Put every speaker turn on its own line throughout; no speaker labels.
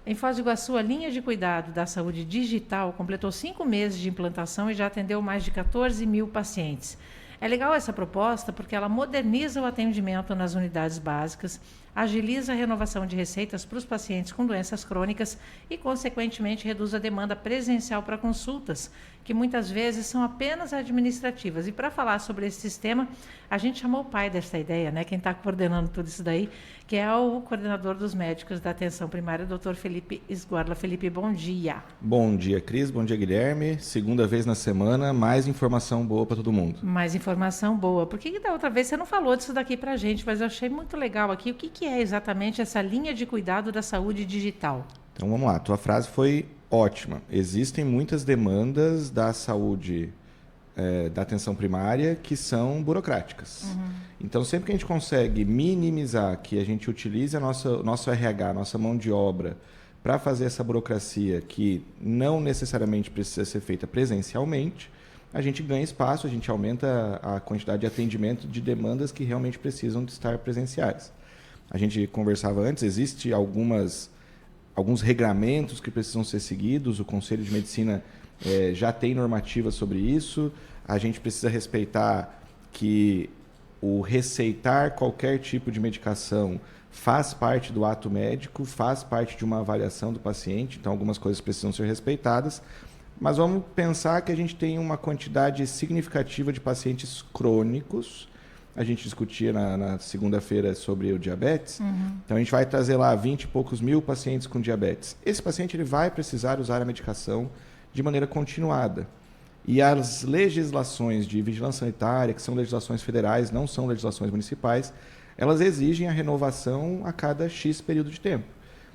Em Foz do Iguaçu, a linha de cuidado da saúde digital completou 5 meses de implantação e já atendeu mais de 14 mil pacientes. É legal essa proposta porque ela moderniza o atendimento nas unidades básicas, agiliza a renovação de receitas para os pacientes com doenças crônicas e, consequentemente, reduz a demanda presencial para consultas, que muitas vezes são apenas administrativas. E para falar sobre esse sistema, a gente chamou o pai dessa ideia, né? Quem está coordenando tudo isso daí, que é o coordenador dos médicos da atenção primária, Dr. Felipe Esguarla. Felipe, bom dia.
Bom dia, Cris. Bom dia, Guilherme. Segunda vez na semana, mais informação boa para todo mundo.
Mais informação boa. Por que da outra vez você não falou disso daqui para a gente? Mas eu achei muito legal aqui. O que é exatamente essa linha de cuidado da saúde digital?
Então vamos lá, tua frase foi ótima. Existem muitas demandas da saúde, da atenção primária, que são burocráticas. Então sempre que a gente consegue minimizar, que a gente utilize nosso RH, nossa mão de obra, para fazer essa burocracia que não necessariamente precisa ser feita presencialmente, a gente ganha espaço, a gente aumenta a quantidade de atendimento de demandas que realmente precisam de estar presenciais. A gente conversava antes, existe alguns regramentos que precisam ser seguidos, o Conselho de Medicina já tem normativa sobre isso, a gente precisa respeitar que o receitar qualquer tipo de medicação faz parte do ato médico, faz parte de uma avaliação do paciente, então algumas coisas precisam ser respeitadas, mas vamos pensar que a gente tem uma quantidade significativa de pacientes crônicos. A gente discutia na segunda-feira sobre o diabetes. Então, a gente vai trazer lá 20 e poucos mil pacientes com diabetes. Esse paciente ele vai precisar usar a medicação de maneira continuada. E as legislações de vigilância sanitária, que são legislações federais, não são legislações municipais, elas exigem a renovação a cada X período de tempo.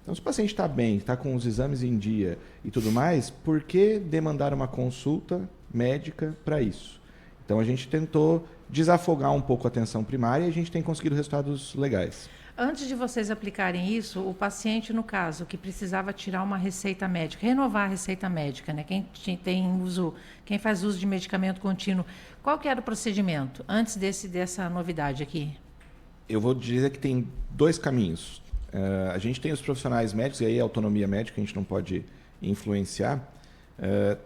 Então, se o paciente está bem, está com os exames em dia e tudo mais, por que demandar uma consulta médica para isso? Então, a gente tentou desafogar um pouco a atenção primária e a gente tem conseguido resultados legais.
Antes de vocês aplicarem isso, o paciente, no caso, que precisava tirar uma receita médica, renovar a receita médica, né? Quem faz uso de medicamento contínuo, qual que era o procedimento antes dessa novidade aqui?
Eu vou dizer que tem dois caminhos. A gente tem os profissionais médicos, e aí a autonomia médica a gente não pode influenciar.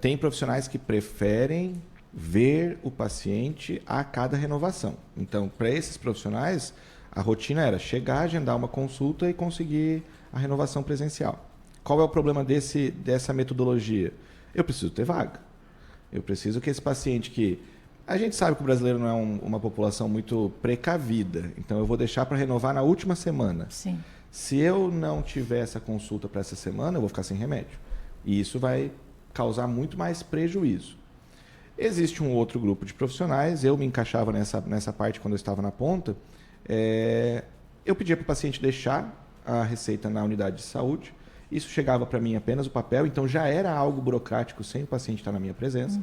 Tem profissionais que preferem ver o paciente a cada renovação. Então, para esses profissionais, a rotina era chegar, agendar uma consulta e conseguir a renovação presencial. Qual é o problema dessa metodologia? Eu preciso ter vaga. Eu preciso que esse paciente que... A gente sabe que o brasileiro não é uma população muito precavida, então eu vou deixar para renovar na última semana.
Sim.
Se eu não tiver essa consulta para essa semana, eu vou ficar sem remédio. E isso vai causar muito mais prejuízo. Existe um outro grupo de profissionais, eu me encaixava nessa parte quando eu estava na ponta. Eu pedia para o paciente deixar a receita na unidade de saúde, isso chegava para mim apenas o papel, então já era algo burocrático sem o paciente estar na minha presença.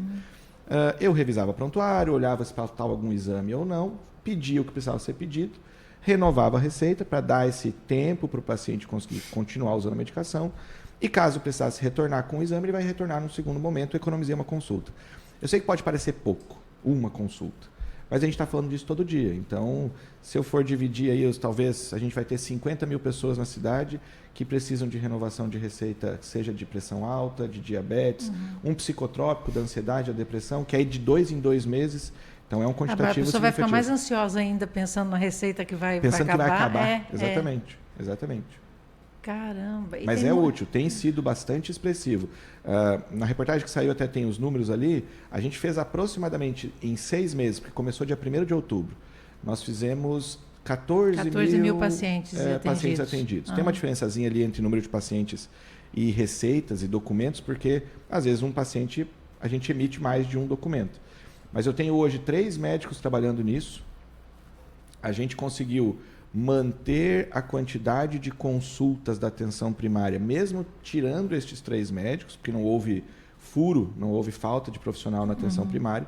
Eu revisava o prontuário, olhava se faltava algum exame ou não, pedia o que precisava ser pedido, renovava a receita para dar esse tempo para o paciente conseguir continuar usando a medicação e caso precisasse retornar com o exame, ele vai retornar num segundo momento, economizei uma consulta. Eu sei que pode parecer pouco, uma consulta, mas a gente está falando disso todo dia. Então, se eu for dividir aí, talvez a gente vai ter 50 mil pessoas na cidade que precisam de renovação de receita, seja de pressão alta, de diabetes, um psicotrópico da ansiedade, da depressão, que aí de 2 em 2 meses. Então, é um quantitativo significativo.
A pessoa vai ficar mais ansiosa ainda pensando na receita que vai acabar.
Pensando que vai acabar, exatamente, exatamente.
Caramba.
Mas é útil, tem sido bastante expressivo. Na reportagem que saiu até tem os números ali, a gente fez aproximadamente em 6 meses, porque começou dia 1º de outubro, nós fizemos 14 mil
pacientes
atendidos. Tem uma diferençazinha ali entre número de pacientes e receitas e documentos, porque às vezes um paciente, a gente emite mais de um documento. Mas eu tenho hoje 3 médicos trabalhando nisso, a gente conseguiu manter a quantidade de consultas da atenção primária, mesmo tirando estes 3 médicos, porque não houve furo, não houve falta de profissional na atenção primária.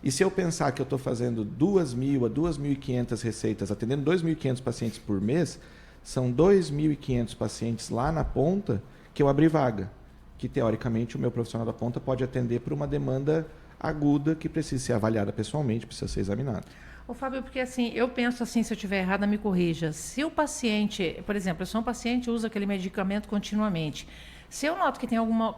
E se eu pensar que eu estou fazendo 2.000 a 2.500 receitas, atendendo 2.500 pacientes por mês, são 2.500 pacientes lá na ponta que eu abri vaga, que teoricamente o meu profissional da ponta pode atender por uma demanda aguda que precisa ser avaliada pessoalmente, precisa ser examinada.
Ô, Fábio, porque assim, eu penso assim, se eu estiver errada, me corrija. Se o paciente, por exemplo, eu sou um paciente e uso aquele medicamento continuamente. Se eu noto que tem alguma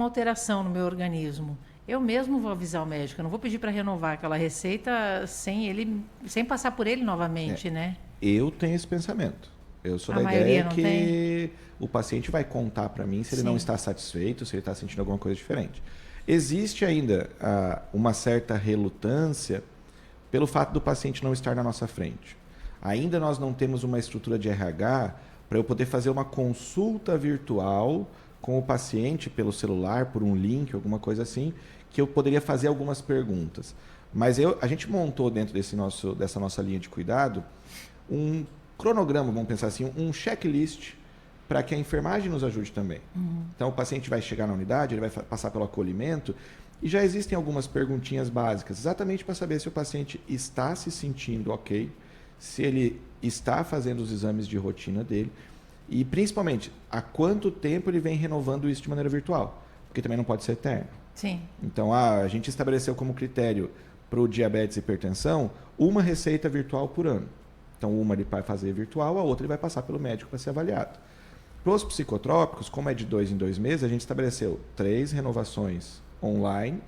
alteração no meu organismo, eu mesmo vou avisar o médico. Eu não vou pedir para renovar aquela receita sem passar por ele novamente, né?
Eu tenho esse pensamento. Eu sou
A
da
maioria
ideia
não
que
tem?
o paciente vai contar para mim se ele não
Sim.
está satisfeito, se ele está sentindo alguma coisa diferente. Existe ainda uma certa relutância pelo fato do paciente não estar na nossa frente. Ainda nós não temos uma estrutura de RH para eu poder fazer uma consulta virtual com o paciente pelo celular, por um link, alguma coisa assim, que eu poderia fazer algumas perguntas. Mas a gente montou dentro dessa nossa linha de cuidado um cronograma, vamos pensar assim, um checklist para que a enfermagem nos ajude também. Então, o paciente vai chegar na unidade, ele vai passar pelo acolhimento e já existem algumas perguntinhas básicas, exatamente para saber se o paciente está se sentindo ok, se ele está fazendo os exames de rotina dele e, principalmente, há quanto tempo ele vem renovando isso de maneira virtual, porque também não pode ser eterno.
Sim.
Então, a gente estabeleceu como critério para o diabetes e hipertensão uma receita virtual por ano. Então, uma ele vai fazer virtual, a outra ele vai passar pelo médico para ser avaliado. Para os psicotrópicos, como é de 2 em 2 meses, a gente estabeleceu 3 renovações online.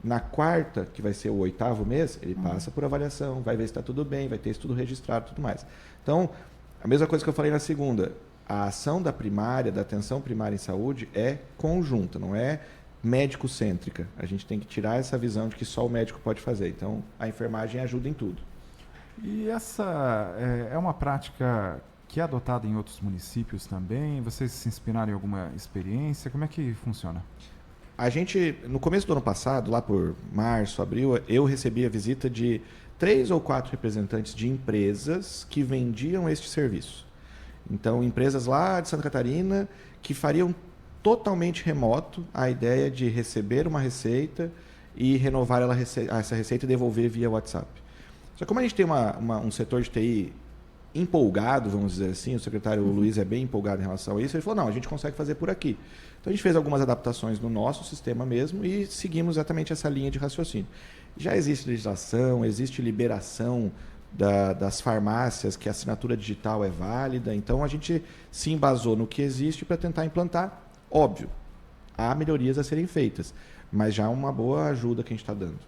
Na quarta, que vai ser o 8º mês, ele passa por avaliação, vai ver se está tudo bem, vai ter isso tudo registrado e tudo mais. Então, a mesma coisa que eu falei na segunda, a ação da primária, da atenção primária em saúde é conjunta, não é médico-cêntrica. A gente tem que tirar essa visão de que só o médico pode fazer. Então, a enfermagem ajuda em tudo.
E essa é uma prática que é adotada em outros municípios também? Vocês se inspiraram em alguma experiência? Como é que funciona?
A gente, no começo do ano passado, lá por março, abril, eu recebi a visita de 3 ou 4 representantes de empresas que vendiam este serviço. Então, empresas lá de Santa Catarina que fariam totalmente remoto a ideia de receber uma receita e renovar essa receita e devolver via WhatsApp. Só que como a gente tem um setor de TI empolgado, vamos dizer assim, o secretário Luiz é bem empolgado em relação a isso, ele falou, não, a gente consegue fazer por aqui. Então a gente fez algumas adaptações no nosso sistema mesmo e seguimos exatamente essa linha de raciocínio. Já existe legislação, existe liberação das farmácias, que a assinatura digital é válida, então a gente se embasou no que existe para tentar implantar. Óbvio, há melhorias a serem feitas, mas já uma boa ajuda que a gente está dando.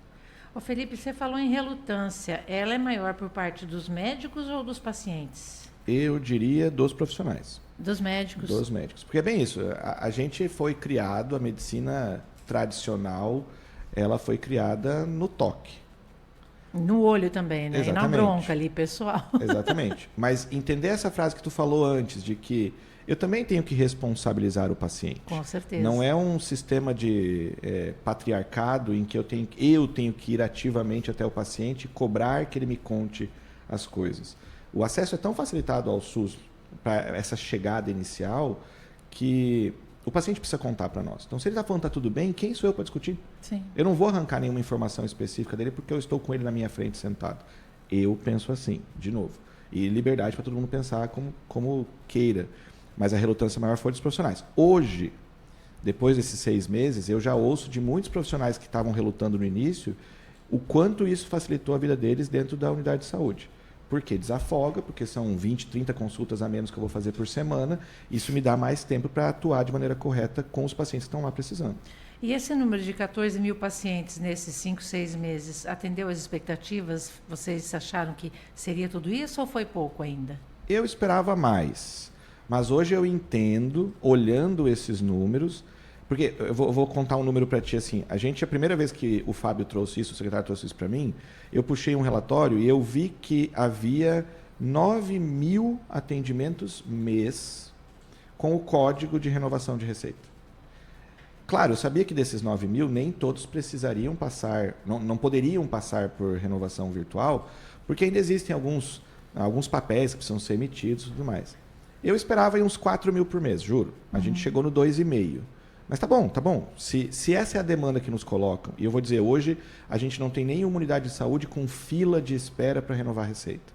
Ô Felipe, você falou em relutância. Ela é maior por parte dos médicos ou dos pacientes?
Eu diria dos profissionais.
Dos médicos?
Dos médicos. Porque é bem isso, a gente foi criado, a medicina tradicional, ela foi criada no toque.
No olho também, né?
Exatamente.
E na bronca ali, pessoal.
Exatamente. Mas entender essa frase que tu falou antes, de que eu também tenho que responsabilizar o paciente.
Com certeza.
Não é um sistema de patriarcado em que eu tenho que ir ativamente até o paciente e cobrar que ele me conte as coisas. O acesso é tão facilitado ao SUS para essa chegada inicial que o paciente precisa contar para nós. Então, se ele está falando que está tudo bem, quem sou eu para discutir?
Sim.
Eu não vou arrancar nenhuma informação específica dele porque eu estou com ele na minha frente sentado. Eu penso assim, de novo. E liberdade para todo mundo pensar como queira. Mas a relutância maior foi dos profissionais. Hoje, depois desses 6 meses, eu já ouço de muitos profissionais que estavam relutando no início o quanto isso facilitou a vida deles dentro da unidade de saúde. Porque desafoga, porque são 20, 30 consultas a menos que eu vou fazer por semana. Isso me dá mais tempo para atuar de maneira correta com os pacientes que estão lá precisando.
E esse número de 14 mil pacientes nesses 5, 6 meses atendeu às expectativas? Vocês acharam que seria tudo isso ou foi pouco ainda?
Eu esperava mais. Mas hoje eu entendo, olhando esses números, porque eu vou contar um número para ti assim. A primeira vez que o Fábio trouxe isso, o secretário trouxe isso para mim, eu puxei um relatório e eu vi que havia 9 mil atendimentos mês com o código de renovação de receita. Claro, eu sabia que desses 9 mil, nem todos precisariam passar, não poderiam passar por renovação virtual, porque ainda existem alguns papéis que precisam ser emitidos e tudo mais. Eu esperava aí uns 4 mil por mês, juro. A gente chegou no 2,5. Mas tá bom. Se essa é a demanda que nos colocam, e eu vou dizer, hoje a gente não tem nenhuma unidade de saúde com fila de espera para renovar a receita.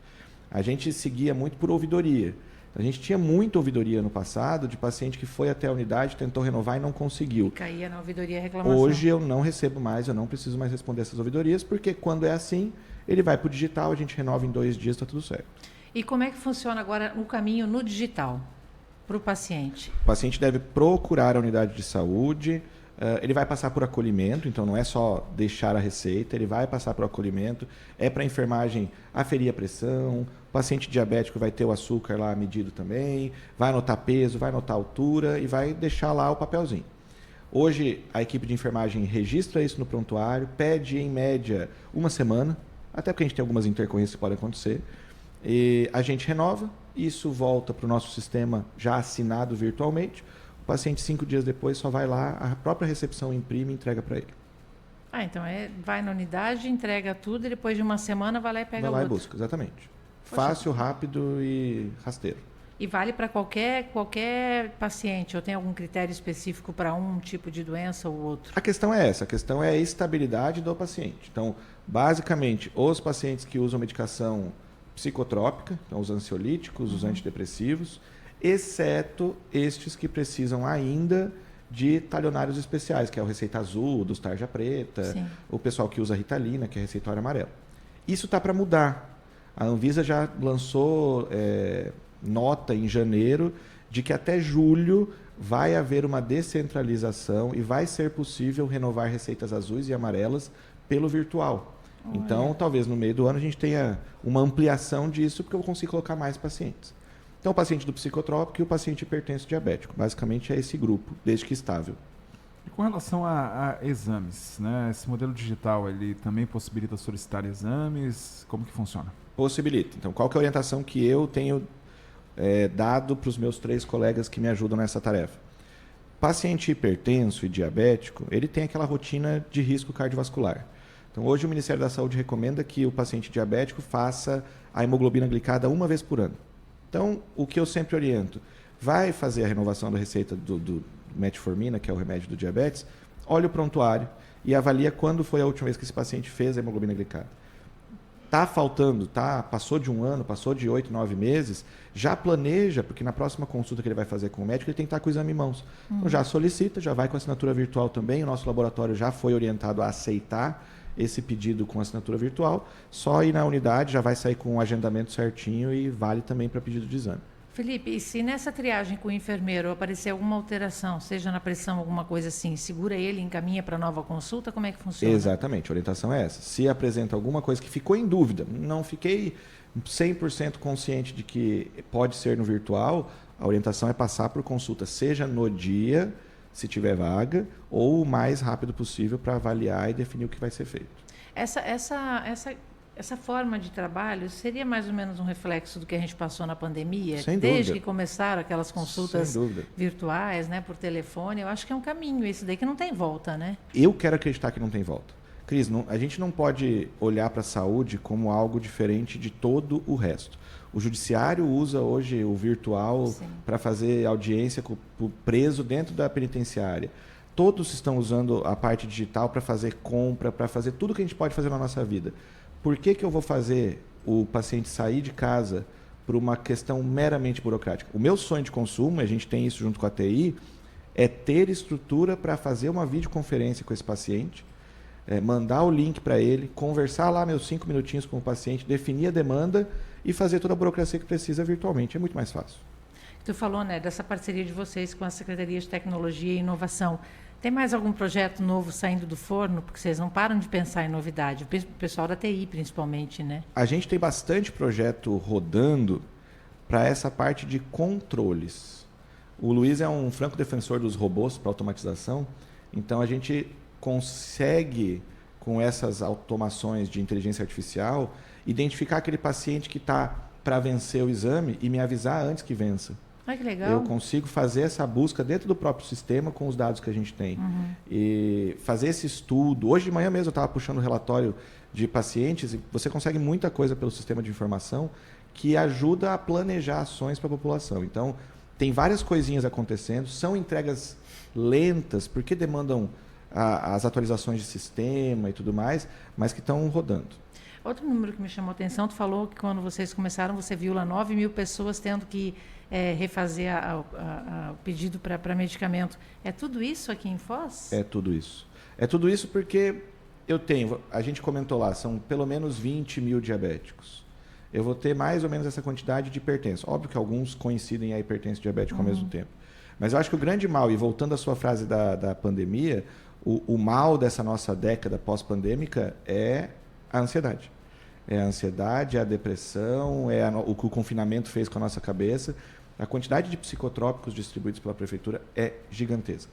A gente seguia muito por ouvidoria. A gente tinha muita ouvidoria no passado de paciente que foi até a unidade, tentou renovar e não conseguiu.
E caía na ouvidoria reclamação.
Hoje eu não recebo mais, eu não preciso mais responder essas ouvidorias, porque quando é assim, ele vai para o digital, a gente renova em 2 dias, está tudo certo.
E como é que funciona agora o caminho no digital para o paciente?
O paciente deve procurar a unidade de saúde, ele vai passar por acolhimento, então não é só deixar a receita, ele vai passar por acolhimento, é para a enfermagem aferir a pressão, o paciente diabético vai ter o açúcar lá medido também, vai anotar peso, vai anotar altura e vai deixar lá o papelzinho. Hoje a equipe de enfermagem registra isso no prontuário, pede em média 1 semana, até porque a gente tem algumas intercorrências que podem acontecer, e a gente renova, isso volta para o nosso sistema já assinado virtualmente. O paciente 5 dias depois só vai lá, a própria recepção imprime e entrega para ele.
Então vai na unidade, entrega tudo e depois de 1 semana vai lá e pega o outro.
Vai lá e busca, exatamente.
Poxa.
Fácil, rápido e rasteiro.
E vale para qualquer paciente? Ou tem algum critério específico para um tipo de doença ou outro?
A questão é essa, a questão é a estabilidade do paciente. Então, basicamente, os pacientes que usam medicação psicotrópica, então os ansiolíticos, os antidepressivos, exceto estes que precisam ainda de talionários especiais, que é o receita azul, dos tarja preta,
Sim.
o pessoal que usa Ritalina, que é receituário amarelo. Isso está para mudar. A Anvisa já lançou nota em janeiro de que até julho vai haver uma descentralização e vai ser possível renovar receitas azuis e amarelas pelo virtual.
Olha.
Então, talvez no meio do ano a gente tenha uma ampliação disso, porque eu consigo colocar mais pacientes. Então, o paciente do psicotrópico e o paciente hipertenso diabético. Basicamente é esse grupo, desde que estável.
E com relação a exames, né? Esse modelo digital, ele também possibilita solicitar exames? Como que funciona?
Possibilita. Então, qual que é a orientação que eu tenho dado para os meus 3 colegas que me ajudam nessa tarefa? Paciente hipertenso e diabético, ele tem aquela rotina de risco cardiovascular. Então, hoje o Ministério da Saúde recomenda que o paciente diabético faça a hemoglobina glicada 1 vez por ano. Então, o que eu sempre oriento, vai fazer a renovação da receita do metformina, que é o remédio do diabetes, olha o prontuário e avalia quando foi a última vez que esse paciente fez a hemoglobina glicada. Está faltando, passou de 1 ano, passou de 8, 9 meses, já planeja, porque na próxima consulta que ele vai fazer com o médico, ele tem que estar com o exame em mãos. Então, já solicita, já vai com assinatura virtual também, o nosso laboratório já foi orientado a aceitar esse pedido com assinatura virtual, só ir na unidade, já vai sair com o agendamento certinho e vale também para pedido de exame.
Felipe, e se nessa triagem com o enfermeiro aparecer alguma alteração, seja na pressão, alguma coisa assim, segura ele, encaminha para nova consulta, como é que funciona?
Exatamente, a orientação é essa. Se apresenta alguma coisa que ficou em dúvida, não fiquei 100% consciente de que pode ser no virtual, a orientação é passar por consulta, seja no dia, se tiver vaga, ou o mais rápido possível para avaliar e definir o que vai ser feito.
Essa forma de trabalho seria mais ou menos um reflexo do que a gente passou na pandemia?
Sem
desde
dúvida.
que começaram aquelas consultas
Sem dúvida.
virtuais, né, por telefone, eu acho que é um caminho esse daí que não tem volta, né?
Eu quero acreditar que não tem volta. Cris, a gente não pode olhar para a saúde como algo diferente de todo o resto. O judiciário usa hoje o virtual para fazer audiência com o preso dentro da penitenciária. Todos estão usando a parte digital para fazer compra, para fazer tudo que a gente pode fazer na nossa vida. Por que eu vou fazer o paciente sair de casa por uma questão meramente burocrática? O meu sonho de consumo, a gente tem isso junto com a TI, é ter estrutura para fazer uma videoconferência com esse paciente, mandar o link para ele, conversar lá meus 5 minutinhos com o paciente, definir a demanda e fazer toda a burocracia que precisa virtualmente. É muito mais fácil.
Tu falou, né, dessa parceria de vocês com a Secretaria de Tecnologia e Inovação. Tem mais algum projeto novo saindo do forno? Porque vocês não param de pensar em novidade. O pessoal da TI, principalmente, né?
A gente tem bastante projeto rodando para essa parte de controles. O Luiz é um franco defensor dos robôs para automatização. Então, a gente consegue, com essas automações de inteligência artificial, identificar aquele paciente que está para vencer o exame e me avisar antes que vença.
Ai, que legal.
Eu consigo fazer essa busca dentro do próprio sistema com os dados que a gente tem. E fazer esse estudo. Hoje de manhã mesmo eu estava puxando o relatório de pacientes e você consegue muita coisa pelo sistema de informação que ajuda a planejar ações para a população. Então, tem várias coisinhas acontecendo. São entregas lentas, porque demandam as atualizações de sistema e tudo mais, mas que estão rodando.
Outro número que me chamou a atenção, tu falou que quando vocês começaram, você viu lá 9.000 pessoas tendo que refazer o pedido para medicamento. É tudo isso aqui em Foz?
É tudo isso. É tudo isso porque a gente comentou lá, são pelo menos 20 mil diabéticos. Eu vou ter mais ou menos essa quantidade de hipertensos. Óbvio que alguns coincidem a hipertensão e diabético ao mesmo tempo. Mas eu acho que o grande mal, e voltando à sua frase da pandemia, o mal dessa nossa década pós-pandêmica é a ansiedade. É a ansiedade, é a depressão, o que o confinamento fez com a nossa cabeça. A quantidade de psicotrópicos distribuídos pela prefeitura é gigantesca.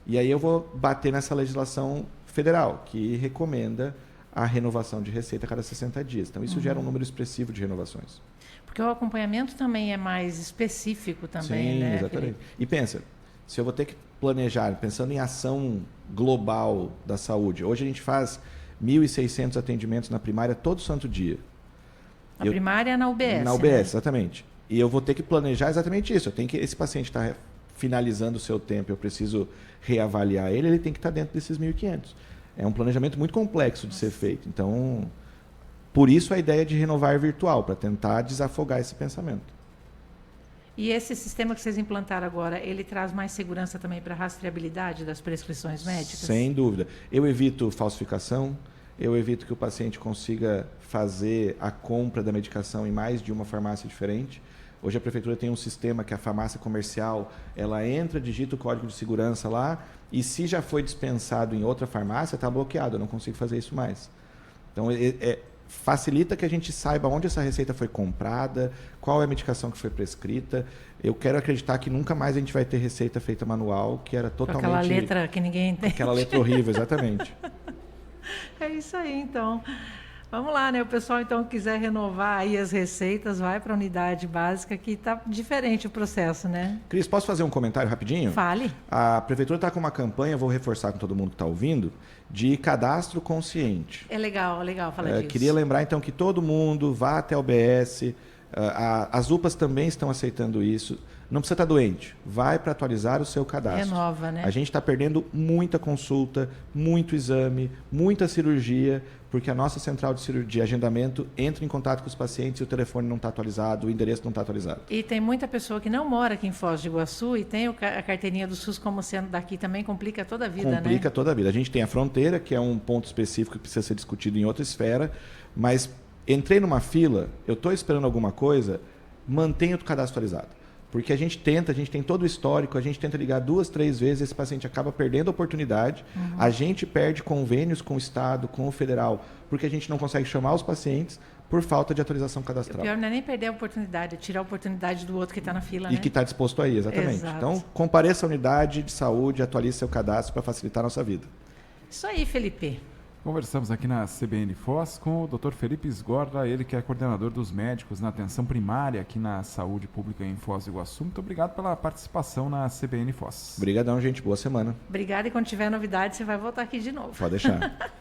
E aí eu vou bater nessa legislação federal, que recomenda a renovação de receita a cada 60 dias. Então, isso gera um número expressivo de renovações.
Porque o acompanhamento também é mais específico também,
Sim,
né,
exatamente.
Felipe?
E pensa, se eu vou ter que planejar, pensando em ação global da saúde, hoje a gente faz 1.600 atendimentos na primária todo santo dia.
A primária é na UBS.
Na UBS,
né?
exatamente. E eu vou ter que planejar exatamente isso. Esse paciente está finalizando o seu tempo, eu preciso reavaliar ele tem que estar dentro desses 1.500. É um planejamento muito complexo de ser feito. Então, por isso a ideia de renovar virtual, para tentar desafogar esse pensamento.
E esse sistema que vocês implantaram agora, ele traz mais segurança também para a rastreabilidade das prescrições médicas?
Sem dúvida. Eu evito falsificação, eu evito que o paciente consiga fazer a compra da medicação em mais de uma farmácia diferente. Hoje a prefeitura tem um sistema que a farmácia comercial, ela entra, digita o código de segurança lá, e se já foi dispensado em outra farmácia, está bloqueado, eu não consigo fazer isso mais. Então, facilita que a gente saiba onde essa receita foi comprada, qual é a medicação que foi prescrita. Eu quero acreditar que nunca mais a gente vai ter receita feita manual, que era totalmente...
Com aquela letra que ninguém entende.
Aquela letra horrível, exatamente.
É isso aí, então. Vamos lá, né? O pessoal, então, quiser renovar aí as receitas, vai para a unidade básica, que está diferente o processo, né?
Cris, posso fazer um comentário rapidinho?
Fale.
A prefeitura está com uma campanha, vou reforçar com todo mundo que está ouvindo, de cadastro consciente.
É legal falar disso.
Queria lembrar, então, que todo mundo vá até o UBS. As UPAs também estão aceitando isso. Não precisa estar doente. Vai para atualizar o seu cadastro.
Renova, né?
A gente está perdendo muita consulta, muito exame, muita cirurgia, porque a nossa central de agendamento entra em contato com os pacientes e o telefone não está atualizado, o endereço não está atualizado.
E tem muita pessoa que não mora aqui em Foz do Iguaçu e tem a carteirinha do SUS como sendo daqui, também complica toda a vida, né?
Complica toda a vida. A gente tem a fronteira, que é um ponto específico que precisa ser discutido em outra esfera, mas entrei numa fila, eu estou esperando alguma coisa, mantenha o cadastro atualizado. Porque a gente tem todo o histórico, a gente tenta ligar 2, 3 vezes, esse paciente acaba perdendo a oportunidade, a gente perde convênios com o Estado, com o Federal, porque a gente não consegue chamar os pacientes por falta de atualização cadastral.
O pior não é nem perder a oportunidade, é tirar a oportunidade do outro que está na fila,
E
né?
que está disposto aí, exatamente.
Exato.
Então, compareça à unidade de saúde, atualize seu cadastro para facilitar a nossa vida.
Isso aí, Felipe.
Conversamos aqui na CBN Foz com o Dr. Felipe Sgorra, ele que é coordenador dos médicos na atenção primária aqui na saúde pública em Foz do Iguaçu. Muito obrigado pela participação na CBN Foz.
Obrigadão, gente. Boa semana.
Obrigada, e quando tiver novidade, você vai voltar aqui de novo.
Pode deixar.